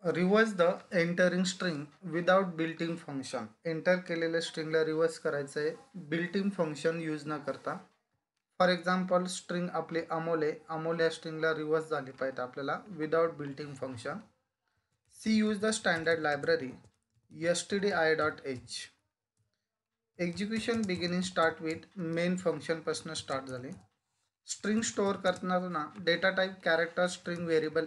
Reverse the entering string without built in function. Enter केलेल्या स्ट्रिंगला reverse करायचं आहे built in function use न करता. फॉर एक्झाम्पल स्ट्रिंग आपली अमोल आहे. अमोल या स्ट्रिंगला रिव्हर्स झाली पाहिजे आपल्याला without built in function. See use the standard library stdi.h. Execution beginning start with main फंक्शनपासून स्टार्ट झाले. स्ट्रिंग स्टोअर करताना data type character string variable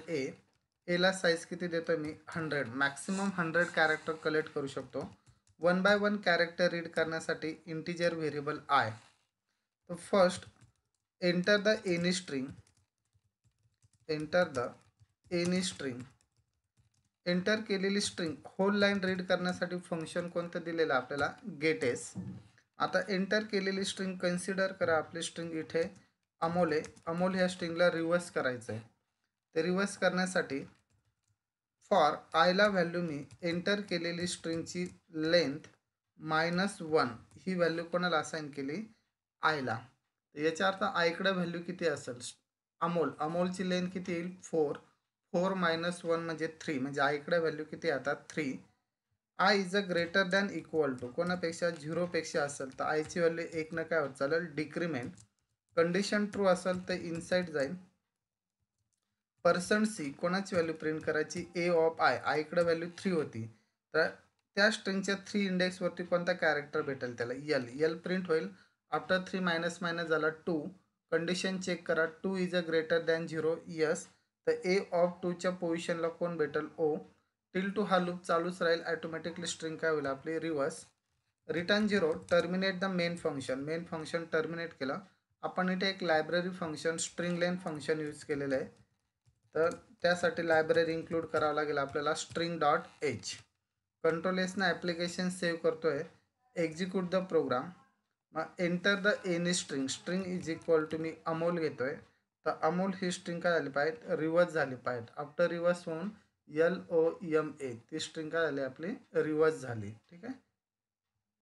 एला साईज किती देतो मी 100. मॅक्सिमम 100 कॅरेक्टर कलेक्ट करू शकतो. 1 बाय 1 कॅरेक्टर रीड करण्यासाठी इंटिजर व्हेरिएबल आय. तर first enter the any string. Enter केलेली स्ट्रिंग होल लाईन रीड करण्यासाठी फंक्शन कोणतं दिलेलं आपल्याला गेटेस. आता एंटर केलेली स्ट्रिंग कन्सिडर करा. आपली स्ट्रिंग इथे अमोल आहे. अमोल ह्या स्ट्रिंगला रिव्हर्स करायचं आहे. ते रिव्हर्स करण्यासाठी फॉर आयला व्हॅल्यू मी एंटर केलेली स्ट्रिंगची लेंथ -1 ही व्हॅल्यू कोणाला असाइन केली? आयला. याचा अर्थ आयकडे व्हॅल्यू किती असेल? अमोलची लेंथ किती येईल? 4. 4 - 1 म्हणजे 3. म्हणजे आयकडे व्हॅल्यू किती येतात? 3. I is a greater than equal to कोणापेक्षा? 0 पेक्षा असेल तर आयची व्हॅल्यू 1 न काय होत चालेल? डिक्रीमेंट. कंडिशन ट्रू असेल तर इनसाइड जाईल. %c कोणाची व्हॅल्यू प्रिंट करायची? ए ऑफ आय. आयकडे व्हॅल्यू 3 होती. तर त्या स्ट्रिंगच्या 3 इंडेक्सवरती कोणता कॅरेक्टर भेटेल त्याला? एल प्रिंट होईल. आफ्टर 3 मायनस मायनस झाला 2. कंडिशन चेक करा. 2 is a greater than 0. Yes. तर ए ऑफ 2च्या पोझिशनला कोण भेटेल? ओ. टिल टू हा लूप चालूच राहील. ॲटोमॅटिकली स्ट्रिंग काय होईल आपली? Reverse. Return 0. Terminate the main function. Main function terminate केलं. आपण इथे एक library function string len function use केलेलं आहे. तर त्यासाठी लायब्ररी इन्क्लूड करावं लागेल आपल्याला string.h. कंट्रोल एसनं ॲप्लिकेशन सेव्ह करतोय. Execute the program. मग enter the any string. String is equal to मी अमोल घेतोय. तर अमोल ही स्ट्रिंग काय झाली पाहिजे? रिव्हर्स झाली पाहिजे. आफ्टर रिव्हर्स होऊन LOMA ती स्ट्रिंग काय झाली आपली? रिव्हर्स झाली. ठीक आहे.